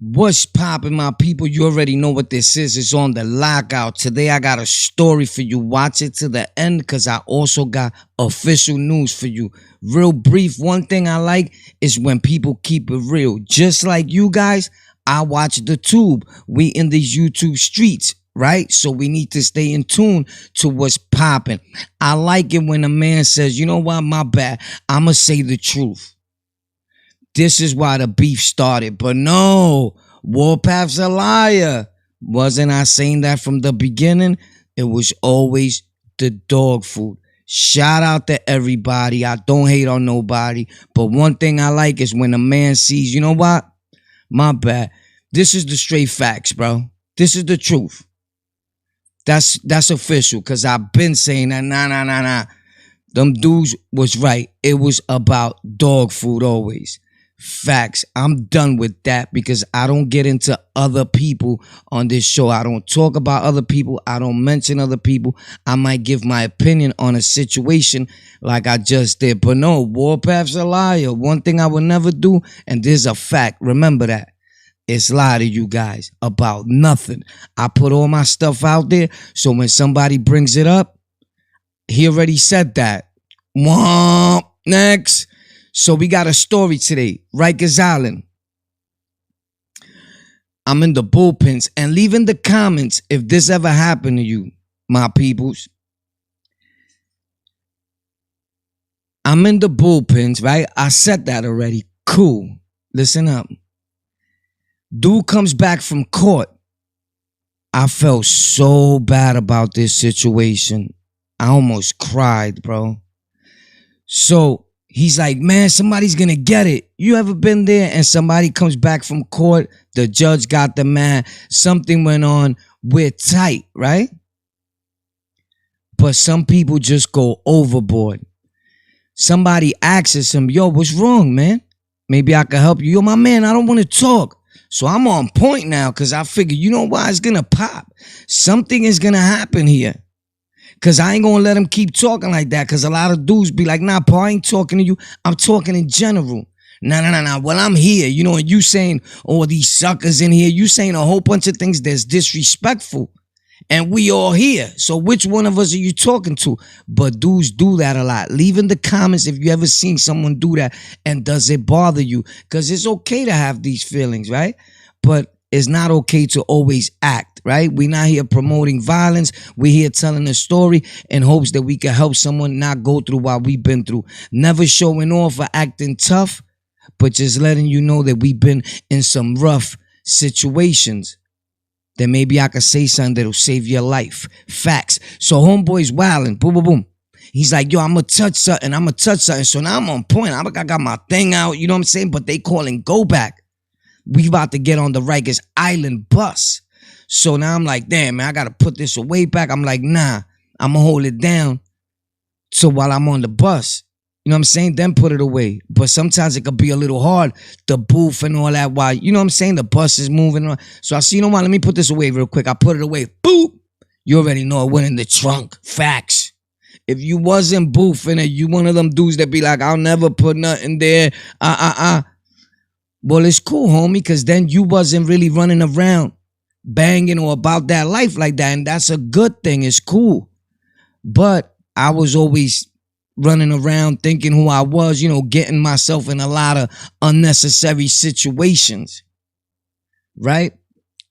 What's poppin', my people? You already know what this is. It's on the Lockout. Today I got a story for you. Watch it to the end because I also got official news for you. Real brief. One thing I like is when people keep it real. Just like you guys, I watch the tube. We in these YouTube streets, right? So we need to stay in tune to what's popping. I like it when a man says, you know what, my bad, I'ma say the truth. This is why the beef started. But no, Warpath's a liar. Wasn't I saying that from the beginning? It was always the dog food. Shout out to everybody. I don't hate on nobody. But one thing I like is when a man sees, you know what? My bad. This is the straight facts, bro. This is the truth. That's official, because I've been saying that. Nah. Them dudes was right. It was about dog food always. Facts. I'm done with that because I don't get into other people on this show. I don't talk about other people. I don't mention other people. I might give my opinion on a situation like I just did. But no, Warpath's a liar. One thing I would never do, and this is a fact. Remember that. It's lie to you guys about nothing. I put all my stuff out there, so when somebody brings it up, he already said that. Womp. Next. So we got a story today. Rikers Island. I'm in the bullpens, and leave in the comments if this ever happened to you, my peoples. I'm in the bullpens, right? I said that already. Cool. Listen up. Dude comes back from court. I felt so bad about this situation. I almost cried, bro. So he's like, man, somebody's gonna get it. You ever been there and somebody comes back from court, the judge got the man, something went on, we're tight, right? But some people just go overboard. Somebody asks him, yo, what's wrong, man? Maybe I can help you. Yo, my man, I don't want to talk. So I'm on point now because I figure, you know why? It's gonna pop. Something is gonna happen here. Because I ain't going to let him keep talking like that. Because a lot of dudes be like, nah, Paul, I ain't talking to you. I'm talking in general. Nah. Well, I'm here. You know, and you saying, oh, these suckers in here. You saying a whole bunch of things that's disrespectful. And we all here. So which one of us are you talking to? But dudes do that a lot. Leave in the comments if you ever seen someone do that. And does it bother you? Because it's okay to have these feelings, right? But it's not okay to always act, right? We're not here promoting violence. We're here telling a story in hopes that we can help someone not go through what we've been through. Never showing off or acting tough, but just letting you know that we've been in some rough situations. Then maybe I could say something that'll save your life. Facts. So homeboy's wilding. Boom, boom, boom. He's like, yo, I'm going to touch something. So now I'm on point. I got my thing out, you know what I'm saying? But they calling go back. We about to get on the Rikers Island bus. So now I'm like, damn, man, I got to put this away back. I'm like, nah, I'm going to hold it down. So while I'm on the bus, you know what I'm saying? Then put it away. But sometimes it could be a little hard, the booth and all that, while, you know what I'm saying? The bus is moving on. So I see, you know what? Let me put this away real quick. I put it away. Boop. You already know it went in the trunk. Facts. If you wasn't boofing it, you one of them dudes that be like, I'll never put nothing there. Well, it's cool, homie, because then you wasn't really running around banging or about that life like that, and that's a good thing. It's cool. But I was always running around thinking who I was, you know, getting myself in a lot of unnecessary situations, right?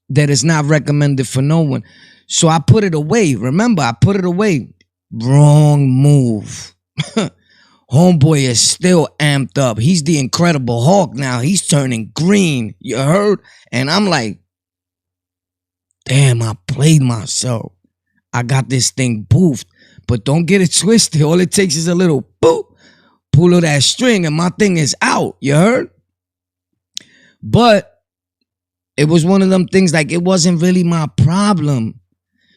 That is not recommended for no one. So I put it away. Remember, I put it away. Wrong move. Homeboy is still amped up. He's the Incredible Hulk now. He's turning green. You heard? And I'm like, damn, I played myself. I got this thing boofed. But don't get it twisted. All it takes is a little boop. Pull of that string and my thing is out. You heard? But it was one of them things like it wasn't really my problem.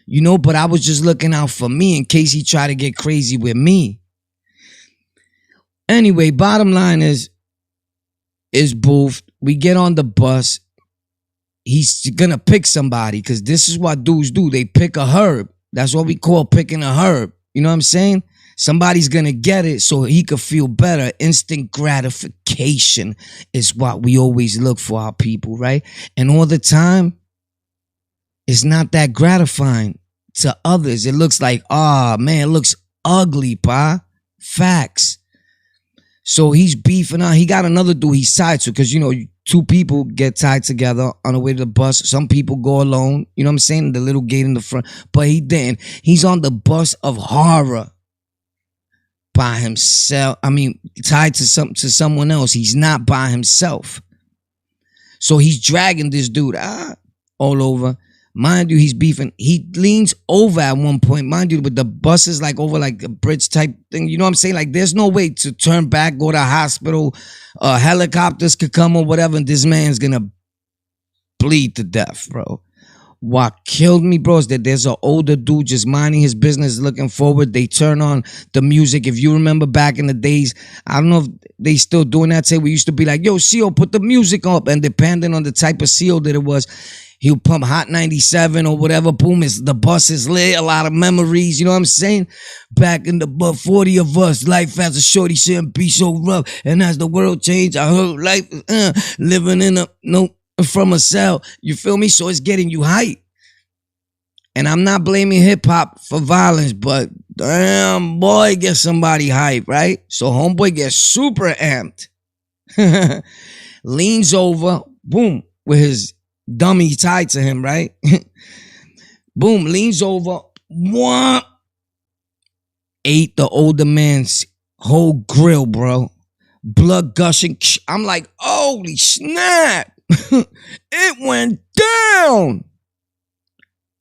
You know, but I was just looking out for me in case he tried to get crazy with me. Anyway, bottom line is boofed. We get on the bus. He's gonna pick somebody because this is what dudes do. They pick a herb. That's what we call picking a herb. You know what I'm saying? Somebody's gonna get it so he could feel better. Instant gratification is what we always look for our people, right? And all the time, it's not that gratifying to others. It looks like, man, it looks ugly, pa. Facts. So he's beefing out. He got another dude he's tied to, because, two people get tied together on the way to the bus. Some people go alone. You know what I'm saying? The little gate in the front. But he didn't. He's on the bus of horror by himself. I mean, tied to someone else. He's not by himself. So he's dragging this dude all over. Mind you, he's beefing. He leans over at one point, mind you, but the bus is like over like a bridge type thing. You know what I'm saying? Like, there's no way to turn back, go to the hospital. Helicopters could come or whatever, and this man's gonna bleed to death, bro. What killed me, bro, is that there's an older dude just minding his business, looking forward. They turn on the music. If you remember back in the days, I don't know if they still doing that. Say we used to be like, yo, CO, put the music up. And depending on the type of CO that it was, he'll pump Hot 97 or whatever. Boom, the bus is lit. A lot of memories. You know what I'm saying? Back in the butt, 40 of us. Life as a shorty shouldn't be so rough. And as the world changed, I heard life living in from a cell. You feel me? So it's getting you hype. And I'm not blaming hip hop for violence, but damn, boy, get somebody hype, right? So homeboy gets super amped. Leans over, boom, with his dummy tied to him, right? Boom, leans over, what? Ate the older man's whole grill, bro. Blood gushing. I'm like, holy snap. It went down.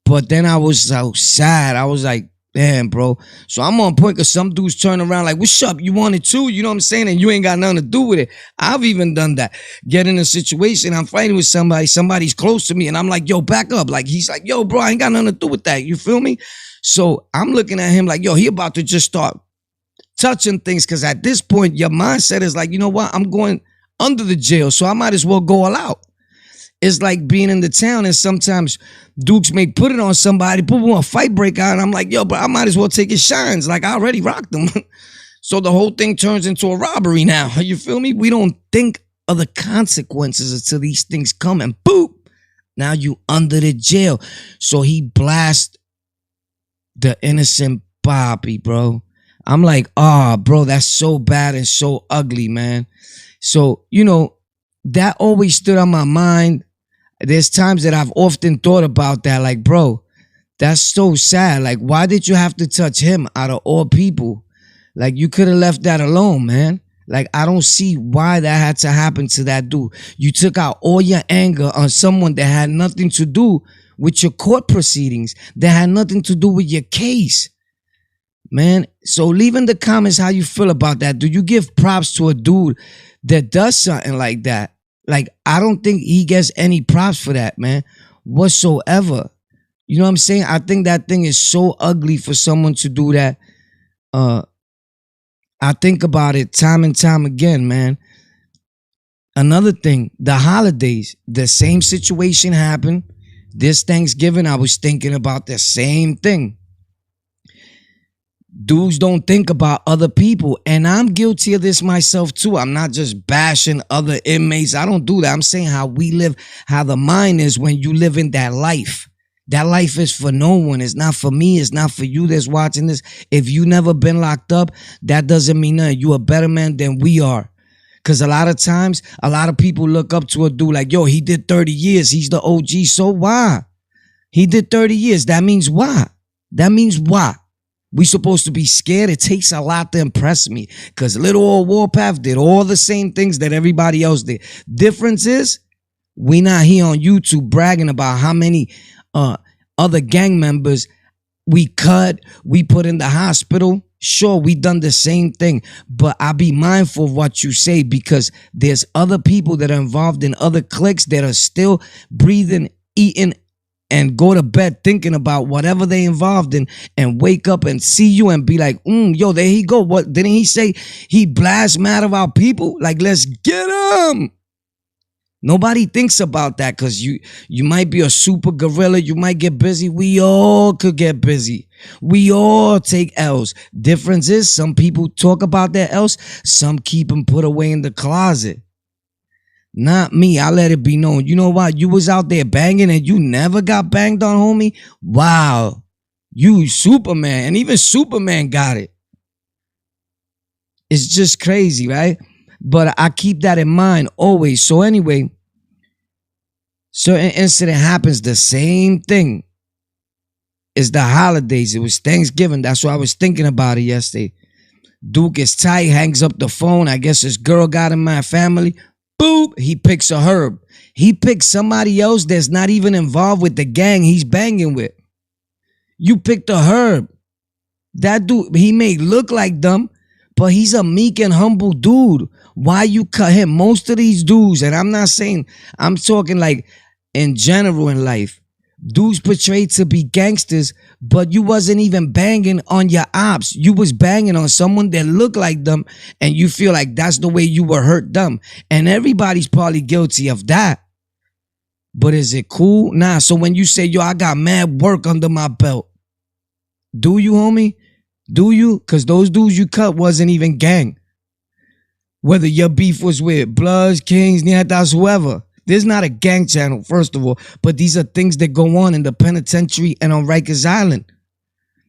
But then I was so sad. I was like, damn, bro. So I'm on point because some dudes turn around like, what's up? You want it too? You know what I'm saying? And you ain't got nothing to do with it. I've even done that. Get in a situation, I'm fighting with somebody's close to me, and I'm like, yo, back up. Like, he's like, yo, bro, I ain't got nothing to do with that. You feel me? So I'm looking at him like, yo, he about to just start touching things, because at this point, your mindset is like, you know what? I'm going under the jail, so I might as well go all out. It's like being in the town, and sometimes dukes may put it on somebody, boom, a fight break out, and I'm like, yo, but I might as well take his shines. Like, I already rocked them. So the whole thing turns into a robbery now. You feel me? We don't think of the consequences until these things come, and boop, now you under the jail. So he blasts the innocent Bobby, bro. I'm like, bro, that's so bad and so ugly, man. So, that always stood on my mind. There's times that I've often thought about that, like, bro, that's so sad. Like, why did you have to touch him out of all people? Like, you could have left that alone, man. Like, I don't see why that had to happen to that dude. You took out all your anger on someone that had nothing to do with your court proceedings, that had nothing to do with your case, man. So leave in the comments how you feel about that. Do you give props to a dude that does something like that? Like, I don't think he gets any props for that, man, whatsoever. You know what I'm saying? I think that thing is so ugly for someone to do that. I think about it time and time again, man. Another thing, the holidays, the same situation happened. This Thanksgiving, I was thinking about the same thing. Dudes don't think about other people, and I'm guilty of this myself too. I'm not just bashing other inmates. I don't do that. I'm saying how we live, how the mind is when you live in that life. That life is for no one. It's not for me. It's not for you that's watching this. If you never been locked up, that doesn't mean nothing. You a better man than we are. Because a lot of times, a lot of people look up to a dude like, yo, he did 30 years. He's the OG. So why? He did 30 years. That means why? That means why? We supposed to be scared? It takes a lot to impress me, because little old Warpath did all the same things that everybody else did. Difference is, we not here on YouTube bragging about how many other gang members we cut, we put in the hospital. Sure, we done the same thing, but I be mindful of what you say, because there's other people that are involved in other cliques that are still breathing, eating, and go to bed thinking about whatever they involved in, and wake up and see you and be like, yo, there he go. What didn't he say? He blasts mad about people. Like, let's get him. Nobody thinks about that because you might be a super gorilla. You might get busy. We all could get busy. We all take L's. Difference is some people talk about their L's. Some keep them put away in the closet. Not me. I let it be known. You know what? You was out there banging and you never got banged on, homie. Wow. You Superman. And even Superman got it. It's just crazy, right? But I keep that in mind always. So anyway, certain incident happens. The same thing. It's the holidays. It was Thanksgiving. That's why I was thinking about it yesterday. Duke is tight, hangs up the phone. I guess his girl got in my family. Boop, he picks a herb. He picks somebody else that's not even involved with the gang he's banging with. You picked a herb. That dude, he may look like them, but he's a meek and humble dude. Why you cut him? Most of these dudes, and I'm not saying, I'm talking like in general in life, dudes portrayed to be gangsters, but you wasn't even banging on your ops. You was banging on someone that looked like them, and you feel like that's the way you were hurt them. And everybody's probably guilty of that. But is it cool? Nah. So when you say, yo, I got mad work under my belt, do you, homie? Do you? Because those dudes you cut wasn't even gang. Whether your beef was with Bloods, Kings, Nietas, whoever. There's not a gang channel, first of all. But these are things that go on in the penitentiary and on Rikers Island.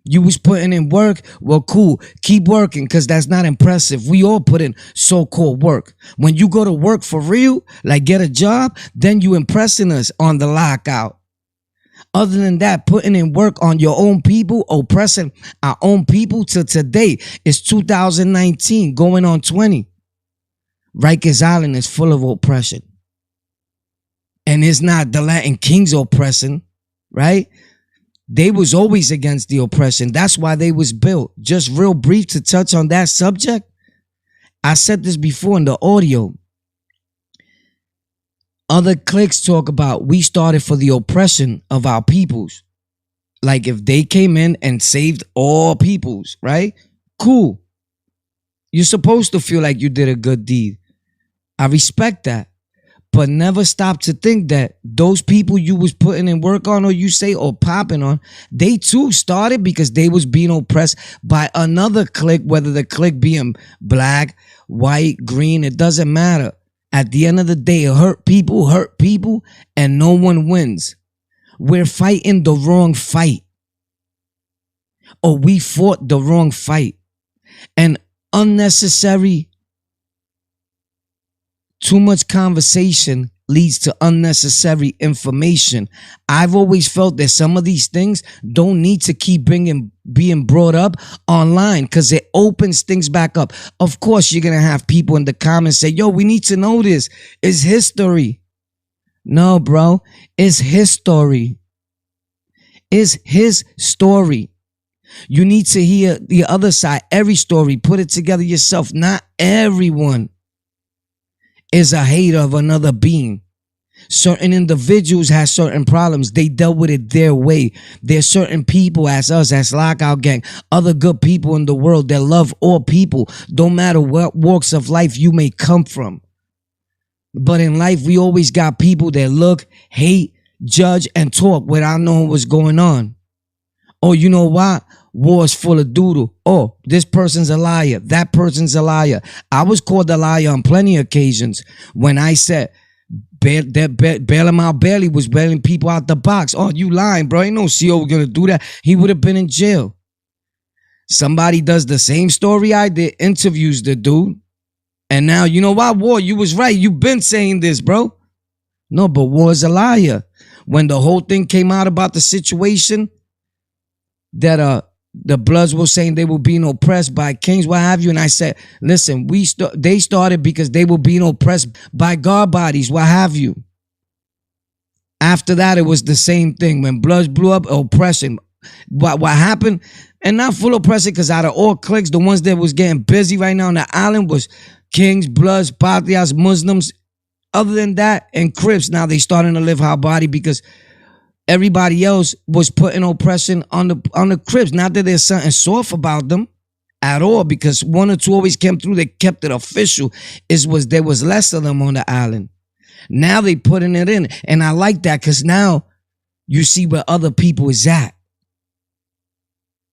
You was putting in work. Well, cool. Keep working because that's not impressive. We all put in so-called work. When you go to work for real, like get a job, then you impressing us on the lockout. Other than that, putting in work on your own people, oppressing our own people till today. It's 2019, going on 20. Rikers Island is full of oppression. And it's not the Latin Kings oppressing, right? They was always against the oppression. That's why they was built. Just real brief to touch on that subject. I said this before in the audio. Other cliques talk about we started for the oppression of our peoples. Like if they came in and saved all peoples, right? Cool. You're supposed to feel like you did a good deed. I respect that. But never stop to think that those people you was putting in work on, or you say, or popping on, they too started because they was being oppressed by another clique, whether the clique being black, white, green, it doesn't matter. At the end of the day, hurt people, and no one wins. We're fighting the wrong fight. Or we fought the wrong fight. And unnecessary, too much conversation leads to unnecessary information. I've always felt that some of these things don't need to keep being brought up online because it opens things back up. Of course, you're going to have people in the comments say, yo, we need to know this. It's history. No, bro. It's history. It's his story. You need to hear the other side, every story. Put it together yourself. Not everyone is a hater of another being. Certain individuals have certain problems. They dealt with it their way. There's certain people as us, as Lockout Gang, other good people in the world that love all people, don't matter what walks of life you may come from. But in life, we always got people that look, hate, judge, and talk without knowing what's going on. Oh, you know what? War's full of doodle. Oh, this person's a liar. That person's a liar. I was called a liar on plenty of occasions when I said bailing out Bailey was bailing people out the box. Oh, you lying, bro. Ain't no CO gonna do that. He would have been in jail. Somebody does the same story I did, interviews the dude. And now, you know what, War, you was right. You been saying this, bro. No, but War's a liar. When the whole thing came out about the situation that the Bloods were saying they were being oppressed by Kings, what have you. And I said, listen, they started because they were being oppressed by guard bodies, what have you. After that, it was the same thing. When Bloods blew up, oppression. What happened? And not full oppression, because out of all cliques, the ones that was getting busy right now on the island was Kings, Bloods, Patrias, Muslims. Other than that, and Crips, now they starting to live hard body because everybody else was putting oppression on the Crips. Not that there's something soft about them at all, because one or two always came through. They kept it official. There was less of them on the island. Now they putting it in. And I like that because now you see where other people is at.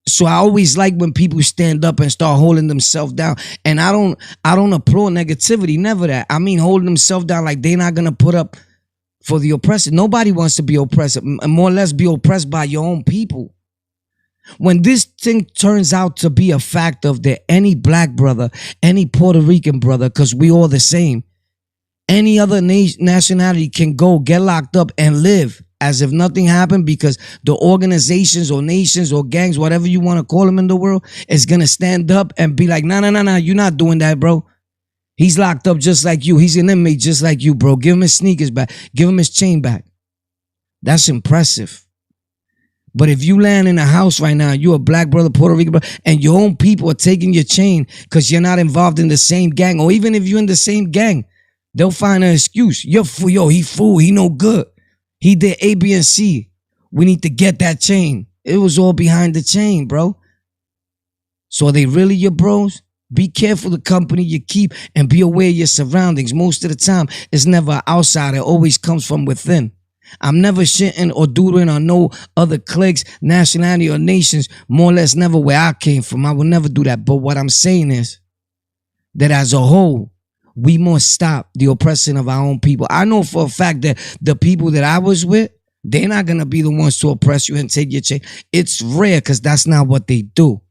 So I always like when people stand up and start holding themselves down. And I don't applaud negativity, never that. I mean holding themselves down like they're not gonna put up for the oppressor. Nobody wants to be oppressed, more or less be oppressed by your own people. When this thing turns out to be a fact of that any black brother, any Puerto Rican brother, because we all the same, any other nationality can go get locked up and live as if nothing happened, because the organizations or nations or gangs, whatever you want to call them in the world, is going to stand up and be like, nah, you're not doing that, bro. He's locked up just like you. He's an inmate just like you, bro. Give him his sneakers back. Give him his chain back. That's impressive. But if you land in a house right now, you're a black brother, Puerto Rican brother, and your own people are taking your chain because you're not involved in the same gang, or even if you're in the same gang, they'll find an excuse. You're fool, yo, he fool, he no good. He did A, B, and C. We need to get that chain. It was all behind the chain, bro. So are they really your bros? Be careful the company you keep and be aware of your surroundings. Most of the time, it's never an outsider. It always comes from within. I'm never shitting or doodling on no other cliques, nationality, or nations, more or less never where I came from. I will never do that. But what I'm saying is that as a whole, we must stop the oppression of our own people. I know for a fact that the people that I was with, they're not going to be the ones to oppress you and take your chain. It's rare because that's not what they do.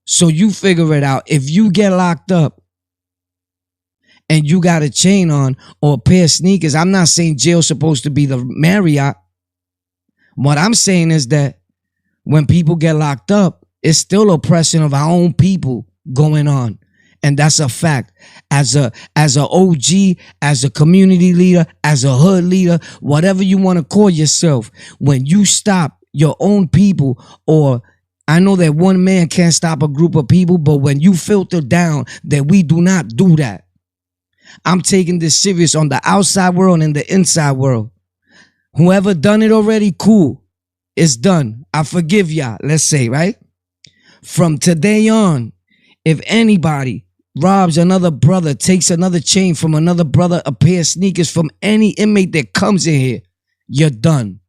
So you figure it out. If you get locked up and you got a chain on or a pair of sneakers, I'm not saying jail's supposed to be the Marriott. What I'm saying is that when people get locked up, it's still oppression of our own people going on. And that's a fact. As a OG, as a community leader, as a hood leader, whatever you want to call yourself, when you stop your own people, or I know that one man can't stop a group of people, but when you filter down that we do not do that, I'm taking this serious on the outside world and the inside world. Whoever done it already, cool. It's done. I forgive y'all, let's say, right? From today on, if anybody robs another brother, takes another chain from another brother, a pair of sneakers from any inmate that comes in here, you're done.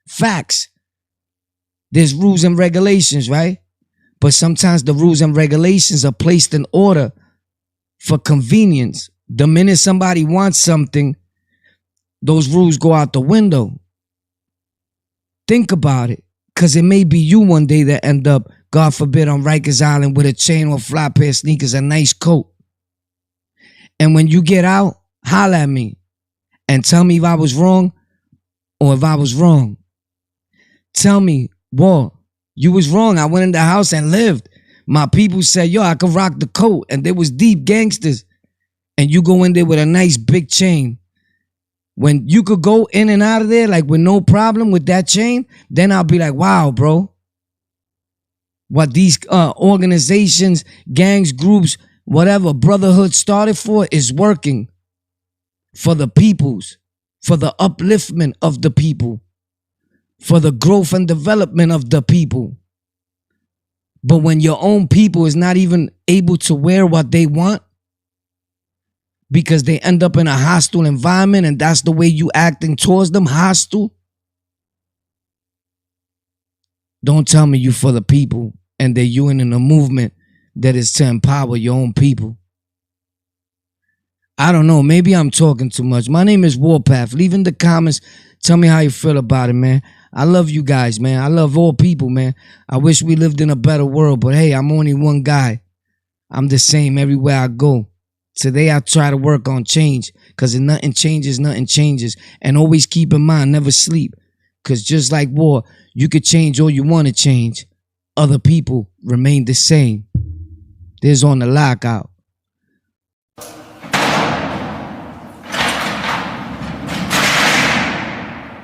Facts. There's rules and regulations, right? But sometimes the rules and regulations are placed in order for convenience. The minute somebody wants something, those rules go out the window. Think about it, because it may be you one day that end up, God forbid, on Rikers Island with a chain or a fly pair of sneakers, a nice coat. And when you get out, holler at me and tell me if I was wrong or if I was wrong. Tell me, whoa, you was wrong. I went in the house and lived. My people said, yo, I could rock the coat. And there was deep gangsters. And you go in there with a nice big chain. When you could go in and out of there like with no problem with that chain, then I'll be like, wow, bro. What these organizations, gangs, groups, whatever brotherhood started for is working for the peoples, for the upliftment of the people, for the growth and development of the people. But when your own people is not even able to wear what they want because they end up in a hostile environment and that's the way you acting towards them, hostile, don't tell me you for the people and that you in a movement that is to empower your own people. I don't know. Maybe I'm talking too much. My name is Warpath. Leave in the comments. Tell me how you feel about it, man. I love you guys, man. I love all people, man. I wish we lived in a better world, but hey, I'm only one guy. I'm the same everywhere I go. Today, I try to work on change because if nothing changes, nothing changes. And always keep in mind, never sleep. Because just like war, you could change all you want to change. Other people remain the same. There's on the lockout.